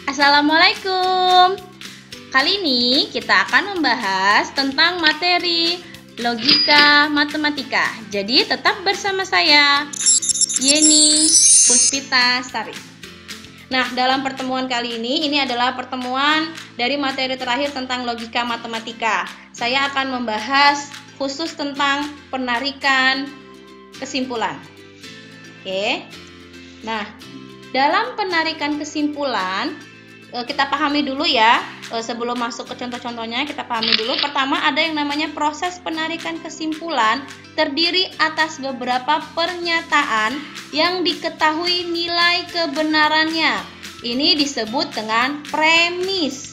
Assalamualaikum. Kali ini kita akan membahas tentang materi logika matematika. Jadi tetap bersama saya, Yeni Puspita Sari. Nah, dalam pertemuan kali ini adalah pertemuan dari materi terakhir tentang logika matematika. Saya akan membahas khusus tentang penarikan kesimpulan. Oke. Nah, dalam penarikan kesimpulan, kita pahami dulu ya, sebelum masuk ke contoh-contohnya kita pahami dulu. Pertama, ada yang namanya proses penarikan kesimpulan, terdiri atas beberapa pernyataan yang diketahui nilai kebenarannya. Ini disebut dengan premis.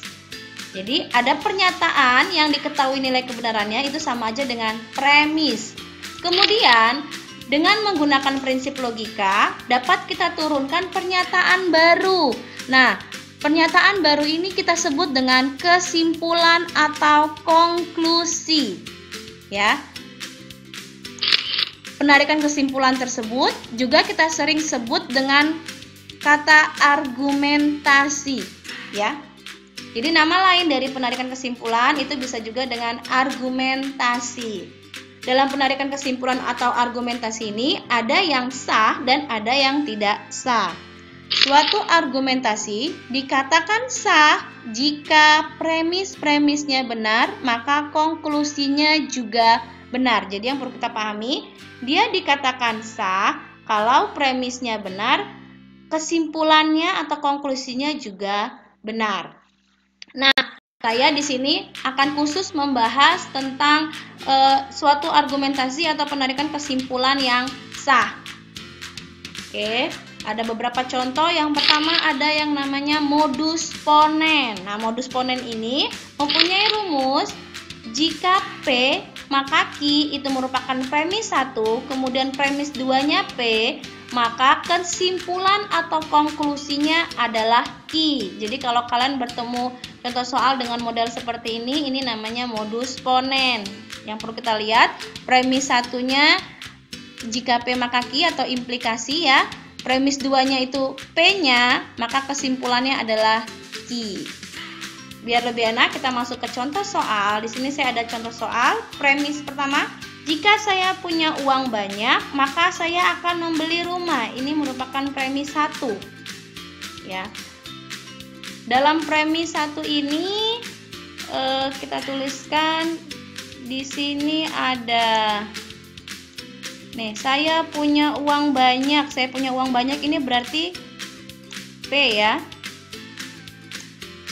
Jadi ada pernyataan yang diketahui nilai kebenarannya, itu sama aja dengan premis. Kemudian dengan menggunakan prinsip logika dapat kita turunkan pernyataan baru. Nah, pernyataan baru ini kita sebut dengan kesimpulan atau konklusi. Ya. Penarikan kesimpulan tersebut juga kita sering sebut dengan kata argumentasi, ya. Jadi nama lain dari penarikan kesimpulan itu bisa juga dengan argumentasi. Dalam penarikan kesimpulan atau argumentasi ini ada yang sah dan ada yang tidak sah. Suatu argumentasi dikatakan sah jika premis-premisnya benar, maka konklusinya juga benar. Jadi yang perlu kita pahami, dia dikatakan sah kalau premisnya benar, kesimpulannya atau konklusinya juga benar. Nah, saya di sini akan khusus membahas tentang suatu argumentasi atau penarikan kesimpulan yang sah. Oke. Ada beberapa contoh. Yang pertama ada yang namanya modus ponen. Nah, modus ponen ini mempunyai rumus jika P maka Q itu merupakan premis 1, kemudian premis 2-nya P, maka kesimpulan atau konklusinya adalah Q. Jadi kalau kalian bertemu contoh soal dengan model seperti ini namanya modus ponen. Yang perlu kita lihat, premis 1-nya jika P maka Q atau implikasi ya. Premis 2-nya itu P-nya, maka kesimpulannya adalah Q. Biar lebih enak, kita masuk ke contoh soal. Di sini saya ada contoh soal. Premis pertama, jika saya punya uang banyak, maka saya akan membeli rumah. Ini merupakan premis 1. Ya. Dalam premis 1 ini kita tuliskan di sini ada nih, saya punya uang banyak. Saya punya uang banyak ini berarti P ya.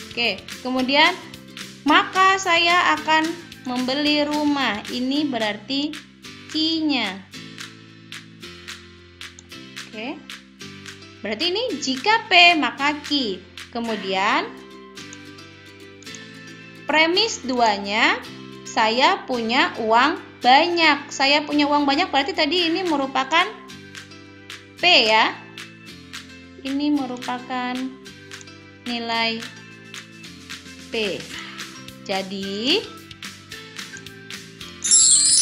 Oke, kemudian maka saya akan membeli rumah. Ini berarti Q-nya. Oke. Berarti ini jika P maka Q. Kemudian premis 2-nya saya punya uang banyak. Saya punya uang banyak berarti tadi ini merupakan P ya. Ini merupakan nilai P. Jadi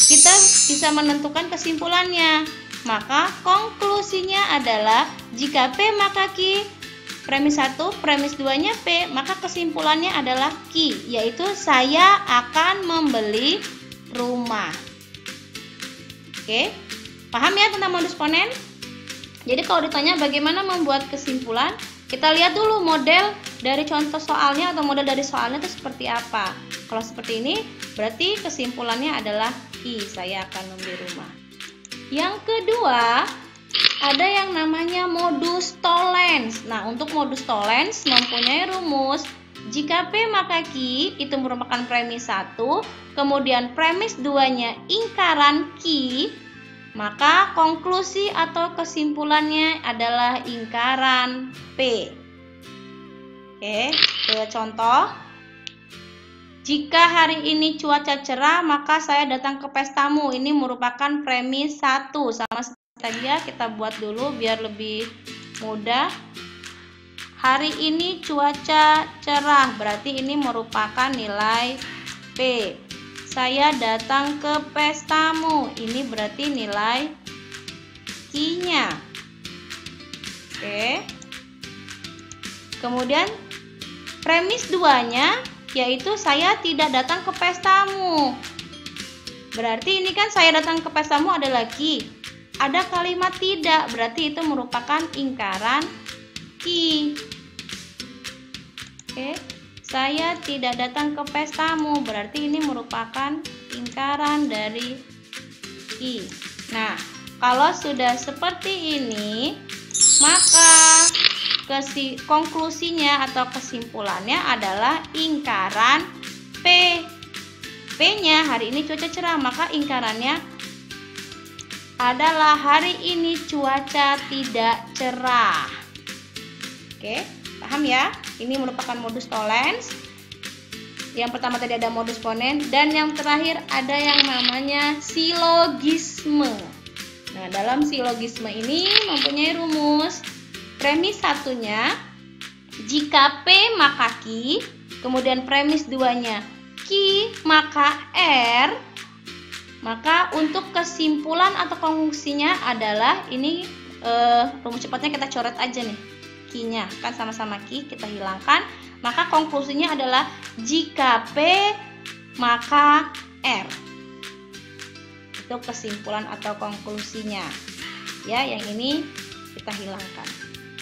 kita bisa menentukan kesimpulannya. Maka konklusinya adalah jika P maka Q. Premis 1, premis 2-nya P, maka kesimpulannya adalah Q, yaitu saya akan membeli rumah. Oke, paham ya tentang modus ponen? Jadi kalau ditanya bagaimana membuat kesimpulan, kita lihat dulu model dari contoh soalnya atau model dari soalnya itu seperti apa. Kalau seperti ini, berarti kesimpulannya adalah I, saya akan membeli rumah. Yang kedua, ada yang namanya modus tollens. Nah, untuk modus tollens mempunyai rumus jika P maka Q itu merupakan premis 1, kemudian premis 2-nya ingkaran Q, maka konklusi atau kesimpulannya adalah ingkaran P. Oke, coba contoh. Jika hari ini cuaca cerah, maka saya datang ke pestamu. Ini merupakan premis 1. Sama seperti ya, kita buat dulu biar lebih mudah. Hari ini cuaca cerah, berarti ini merupakan nilai P. saya datang ke pestamu. Ini berarti nilai Q-nya. Oke. Kemudian premis 2-nya yaitu saya tidak datang ke pestamu. Berarti ini kan saya datang ke pestamu adalah Q. Ada kalimat tidak, berarti itu merupakan ingkaran Q. Oke. Saya tidak datang ke pestamu, berarti ini merupakan ingkaran dari Q. Nah, kalau sudah seperti ini, maka konklusinya atau kesimpulannya adalah ingkaran P. P-nya hari ini cuaca cerah, maka ingkarannya adalah hari ini cuaca tidak cerah. Oke, paham ya? Ini merupakan modus tollens. Yang pertama tadi ada modus ponen, dan yang terakhir ada yang namanya silogisme. Nah, dalam silogisme ini mempunyai rumus. Premis 1-nya jika P maka Q, kemudian premis 2-nya Q maka R, maka untuk kesimpulan atau konklusinya adalah ini rumus cepatnya kita coret aja nih. Q-nya kan sama-sama Q, kita hilangkan, maka konklusinya adalah jika P maka R. Itu kesimpulan atau konklusinya. Ya, yang ini kita hilangkan.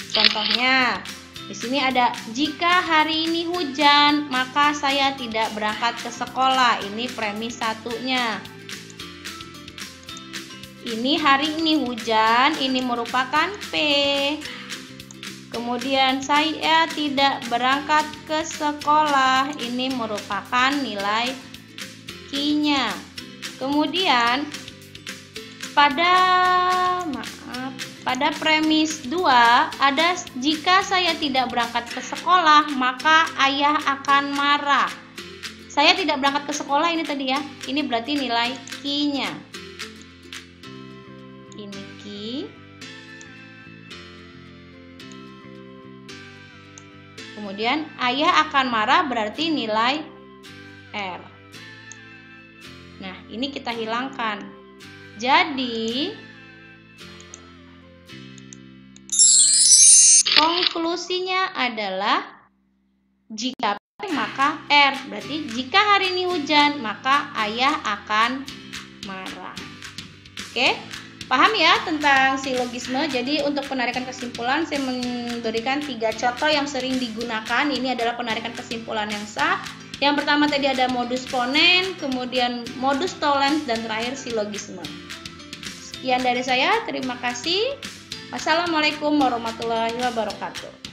Contohnya, di sini ada jika hari ini hujan, maka saya tidak berangkat ke sekolah. Ini premis 1-nya. Ini hari ini hujan, ini merupakan P. Kemudian saya tidak berangkat ke sekolah, ini merupakan nilai Q-nya. Kemudian pada premis 2 ada jika saya tidak berangkat ke sekolah, maka ayah akan marah. Saya tidak berangkat ke sekolah ini tadi ya. Ini berarti nilai Q-nya. Ini Q. Kemudian ayah akan marah berarti nilai R. Nah, ini kita hilangkan. Jadi konklusinya adalah jika P maka R. Berarti jika hari ini hujan, maka ayah akan marah. Oke? Paham ya tentang silogisme? Jadi untuk penarikan kesimpulan saya memberikan 3 contoh yang sering digunakan. Ini adalah penarikan kesimpulan yang sah. Yang pertama tadi ada modus ponen, kemudian modus tollens, dan terakhir silogisme. Sekian dari saya, terima kasih. Wassalamualaikum warahmatullahi wabarakatuh.